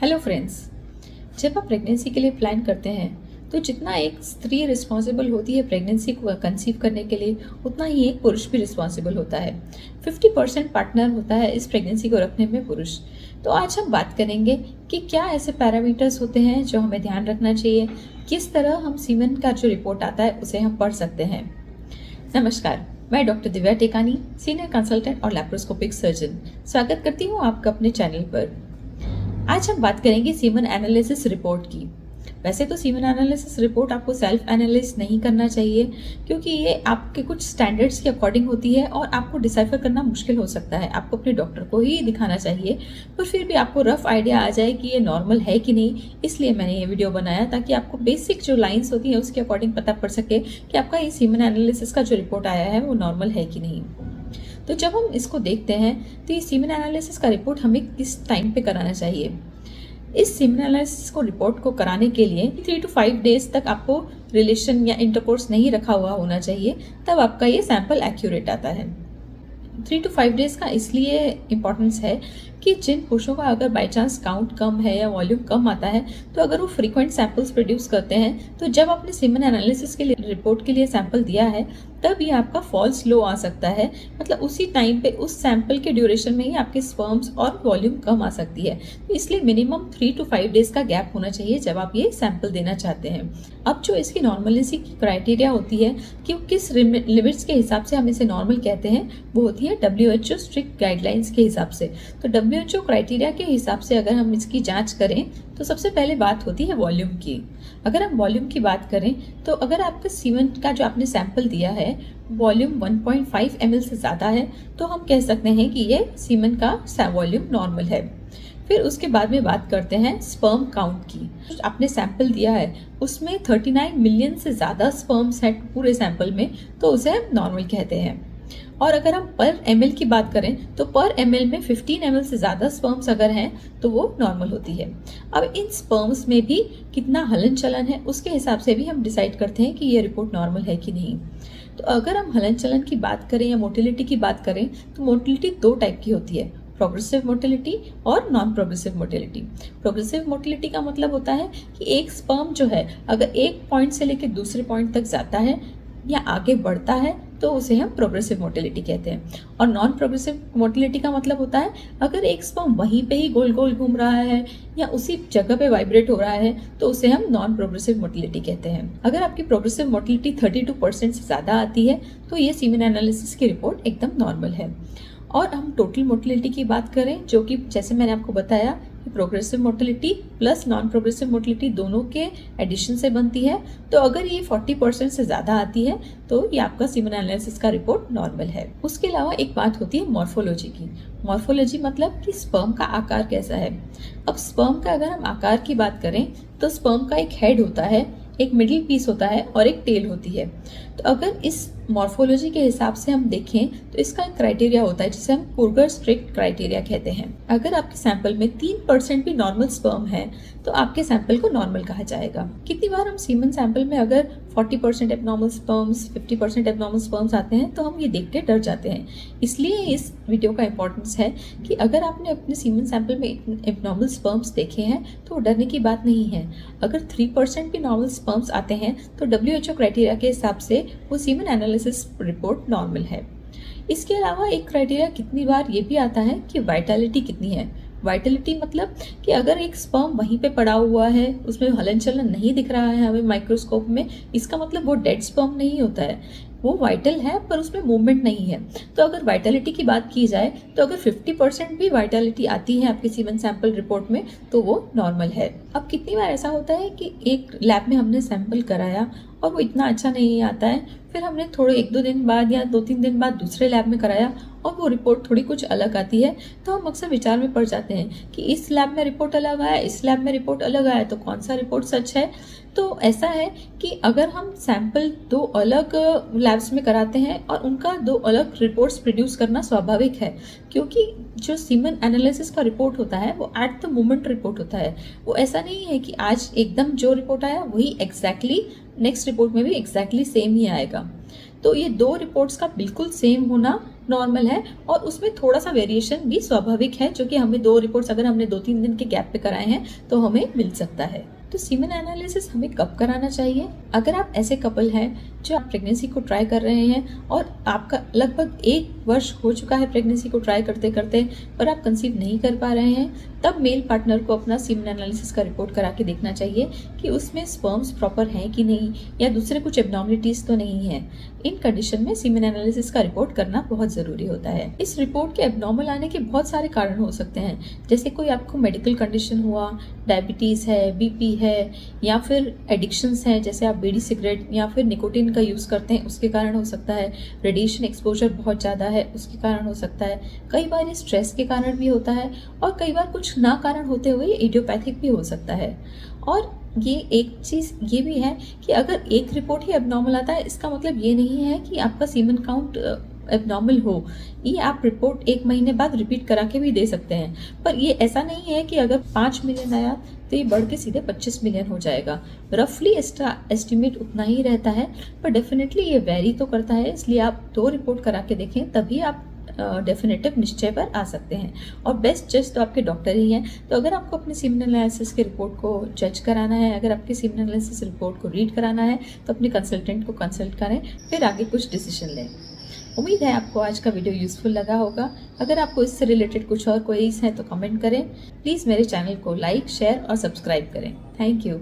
Hello friends. जब आप pregnancy के लिए प्लान करते हैं तो जितना एक स्त्री रिस्पॉन्सिबल होती है प्रेगनेंसी को कंसीव करने के लिए, उतना ही एक पुरुष भी रिस्पॉन्सिबल होता है। 50% पार्टनर होता है इस प्रेगनेंसी को रखने में पुरुष। तो आज हम बात करेंगे कि क्या ऐसे पैरामीटर्स होते हैं जो हमें ध्यान रखना चाहिए, किस तरह हम सीमेन का जो रिपोर्ट आता है उसे हम पढ़ सकते हैं। नमस्कार, मैं डॉक्टर दिव्या टेकानी, सीनियर कंसल्टेंट और लैप्रोस्कोपिक सर्जन, स्वागत करती हूँ आपका अपने चैनल पर। आज हम बात करेंगे सीमन एनालिसिस रिपोर्ट की। वैसे तो सीमन एनालिसिस रिपोर्ट आपको सेल्फ एनालिसिस नहीं करना चाहिए, क्योंकि ये आपके कुछ स्टैंडर्ड्स के अकॉर्डिंग होती है और आपको डिसाइफर करना मुश्किल हो सकता है। आपको अपने डॉक्टर को ही दिखाना चाहिए, पर फिर भी आपको रफ आइडिया आ जाए कि ये नॉर्मल है कि नहीं। इसलिए मैंने ये वीडियो बनाया ताकि आपको बेसिक जो लाइन्स होती हैं उसके अकॉर्डिंग पता पड़ सके कि आपका ये सीमन एनालिसिस का जो रिपोर्ट आया है वो नॉर्मल है कि नहीं। तो जब हम इसको देखते हैं तो ये सीमन एनालिसिस का रिपोर्ट हमें किस टाइम पे कराना चाहिए। इस सीमन एनालिसिस को रिपोर्ट को कराने के लिए 3 to 5 डेज तक आपको रिलेशन या इंटरकोर्स नहीं रखा हुआ होना चाहिए, तब आपका ये सैंपल एक्यूरेट आता है। 3 to 5 डेज का इसलिए इम्पोर्टेंस है कि जिन पुरुषों का अगर बाई चांस काउंट कम है या वॉल्यूम कम आता है, तो अगर वो फ्रीक्वेंट सैंपल्स प्रोड्यूस करते हैं, तो जब आपने सीमन एनालिसिस के लिए रिपोर्ट के लिए सैंपल दिया है तब ये आपका फॉल्स लो आ सकता है। मतलब उसी टाइम पे उस सैंपल के ड्यूरेशन में ही आपके स्पर्म्स और वॉल्यूम कम आ सकती है। तो इसलिए मिनिमम 3 to 5 डेज का गैप होना चाहिए जब आप ये सैंपल देना चाहते हैं। अब जो इसकी नॉर्मलिटी की क्राइटेरिया होती है कि किस लिमिट्स के हिसाब से हम इसे नॉर्मल कहते हैं, वो होती है WHO स्ट्रिक्ट गाइडलाइंस के हिसाब से। तो WHO क्राइटेरिया के हिसाब से अगर हम इसकी जांच करें तो सबसे पहले बात होती है वॉल्यूम की। अगर हम वॉल्यूम की बात करें तो अगर आपका सीमन का जो आपने सैंपल दिया है वॉल्यूम 1.5 ml से ज़्यादा है, तो हम कह सकते हैं कि ये सीमन का वॉल्यूम नॉर्मल है। फिर उसके बाद में बात करते हैं स्पर्म काउंट की। जो आपने सैंपल दिया है उसमें 39 मिलियन से ज़्यादा स्पर्म्स है पूरे सैंपल में, तो उसे हम नॉर्मल कहते हैं। और अगर हम पर ml की बात करें तो पर ml में 15 ml से ज़्यादा स्पर्म्स अगर हैं तो वो नॉर्मल होती है। अब इन स्पर्म्स में भी कितना हलन चलन है उसके हिसाब से भी हम डिसाइड करते हैं कि ये रिपोर्ट नॉर्मल है कि नहीं। तो अगर हम हलन चलन की बात करें या मोटिलिटी की बात करें तो मोटिलिटी 2 टाइप की होती है, प्रोग्रेसिव मोटिलिटी और non progressive motility. Progressive motility का मतलब होता है कि एक स्पर्म जो है अगर एक पॉइंट से लेकर दूसरे पॉइंट तक जाता है या आगे बढ़ता है तो उसे हम प्रोग्रेसिव मोटिलिटी कहते हैं। और नॉन प्रोग्रेसिव मोटिलिटी का मतलब होता है अगर एक स्पर्म वहीं पे ही गोल गोल घूम रहा है या उसी जगह पे वाइब्रेट हो रहा है तो उसे हम नॉन प्रोग्रेसिव मोटिलिटी कहते हैं। अगर आपकी प्रोग्रेसिव मोटिलिटी 32% से ज़्यादा आती है तो ये सीमन एनालिसिस की रिपोर्ट एकदम नॉर्मल है। और हम टोटल मोटिलिटी की बात करें, जो कि जैसे मैंने आपको बताया progressive motility plus non progressive motility दोनों के एडिशन से बनती है, तो अगर ये 40% से ज़्यादा आती है तो ये आपका सीमन एनालिसिस का रिपोर्ट नॉर्मल है। उसके अलावा एक बात होती है मॉर्फोलॉजी की। मॉर्फोलॉजी मतलब कि स्पर्म का आकार कैसा है। अब स्पर्म का अगर हम आकार की बात करें तो स्पर्म का एक हेड होता है, एक मिडिल पीस होता है और एक टेल होती है। तो अगर इस मॉर्फोलॉजी के हिसाब से हम देखें तो इसका एक क्राइटेरिया होता है जिसे हम पुर्गर स्ट्रिक्ट क्राइटेरिया कहते हैं। अगर आपके सैंपल में 3% भी नॉर्मल स्पर्म है तो आपके सैंपल को नॉर्मल कहा जाएगा। कितनी बार हम सीमन सैंपल में अगर 40% एबनॉर्मल स्पर्म्स, 50% एबनॉर्मल स्पर्म्स आते हैं तो हम ये देख के डर जाते हैं। इसलिए इस वीडियो का इंपॉर्टेंस है कि अगर आपने अपने सीमन सैंपल में एबनॉर्मल स्पर्म्स देखे हैं तो डरने की बात नहीं है। अगर 3% भी नॉर्मल स्पर्म्स आते हैं तो WHO क्राइटेरिया के हिसाब से वो सीमन एनालिसिस रिपोर्ट नॉर्मल है। इसके अलावा एक क्राइटेरिया कितनी बार ये भी आता है कि वाइटलिटी कितनी है। वाइटलिटी मतलब कि अगर एक स्पर्म वहीं पे पड़ा हुआ है, उसमें हलन चलन नहीं दिख रहा है हमें माइक्रोस्कोप में, इसका मतलब वो डेड स्पर्म नहीं होता है, वो वाइटल है पर उसमें मूवमेंट नहीं है। तो अगर वाइटलिटी की बात की जाए तो अगर 50% भी वाइटलिटी आती है आपके सीमन सैंपल रिपोर्ट में तो वो नॉर्मल है। अब कितनी बार ऐसा होता है कि एक लैब में हमने सैंपल कराया और वो इतना अच्छा नहीं आता है, फिर हमने थोड़े 1-2 दिन बाद या 2-3 दिन बाद दूसरे लैब में कराया और वो रिपोर्ट थोड़ी कुछ अलग आती है, तो हम अक्सर विचार में पड़ जाते हैं कि इस लैब में रिपोर्ट अलग आया, इस लैब में रिपोर्ट अलग आया, तो कौन सा रिपोर्ट सच है। तो ऐसा है कि अगर हम सैंपल 2 अलग लैब्स में कराते हैं और उनका 2 अलग रिपोर्ट्स प्रोड्यूस करना स्वाभाविक है, क्योंकि जो सीमन एनालिसिस का रिपोर्ट होता है वो एट द मोमेंट रिपोर्ट होता है। वो ऐसा नहीं है कि आज एकदम जो रिपोर्ट आया वही एग्जैक्टली नेक्स्ट रिपोर्ट में भी एग्जैक्टली सेम ही आएगा। तो ये 2 रिपोर्ट्स का बिल्कुल सेम होना नॉर्मल है और उसमें थोड़ा सा वेरिएशन भी स्वाभाविक है, जो कि हमें 2 रिपोर्ट्स अगर हमने 2-3 दिन के गैप पे कराए हैं तो हमें मिल सकता है। तो सीमेन एनालिसिस हमें कब कराना चाहिए? अगर आप ऐसे कपल हैं जो आप प्रेगनेंसी को ट्राई कर रहे हैं और आपका लगभग 1 वर्ष हो चुका है प्रेगनेंसी को ट्राई करते करते, पर आप कंसीव नहीं कर पा रहे हैं, तब मेल पार्टनर को अपना सीमेन एनालिसिस का रिपोर्ट करा के देखना चाहिए कि उसमें स्पर्म्स प्रॉपर हैं कि नहीं, या दूसरे कुछ एब्नॉर्मलिटीज तो नहीं है। इन कंडीशन में सीमेन एनालिसिस का रिपोर्ट करना बहुत ज़रूरी होता है। इस रिपोर्ट के एब्नॉर्मल आने के बहुत सारे कारण हो सकते हैं, जैसे कोई आपको मेडिकल कंडीशन हुआ, डायबिटीज़ है, बीपी है, या फिर एडिक्शंस हैं, जैसे आप बीड़ी सिगरेट या फिर निकोटीन का यूज़ करते हैं, उसके कारण हो सकता है। रेडिएशन एक्सपोजर बहुत ज़्यादा है, उसके कारण हो सकता है। कई बार ये स्ट्रेस के कारण भी होता है, और कई बार कुछ ना कारण होते हुए इडियोपैथिक भी हो सकता है। और ये एक चीज़ ये भी है कि अगर एक रिपोर्ट ही एबनॉर्मल आता है, इसका मतलब ये नहीं है कि आपका सीमेन काउंट एबनॉर्मल हो। ये आप रिपोर्ट 1 महीने बाद रिपीट करा के भी दे सकते हैं, पर ये ऐसा नहीं है कि अगर 5 मिलियन आया तो ये बढ़ के सीधे 25 मिलियन हो जाएगा। रफली एस्टिमेट उतना ही रहता है, पर डेफिनेटली ये वेरी तो करता है, इसलिए आप 2 रिपोर्ट करा के देखें, तभी आप डेफिनेटिव निश्चय पर आ सकते हैं। और बेस्ट जज तो आपके डॉक्टर ही हैं। तो अगर आपको अपने सीमेन एनालिसिस के रिपोर्ट को जज कराना है, अगर आपके सीमेन एनालिसिस रिपोर्ट को रीड कराना है, तो अपने कंसल्टेंट को कंसल्ट करें, फिर आगे कुछ डिसीजन लें। उम्मीद है आपको आज का वीडियो यूज़फुल लगा होगा। अगर आपको इससे रिलेटेड कुछ और क्वेरीज हैं तो कमेंट करें। प्लीज़ मेरे चैनल को लाइक, शेयर और सब्सक्राइब करें। Thank you.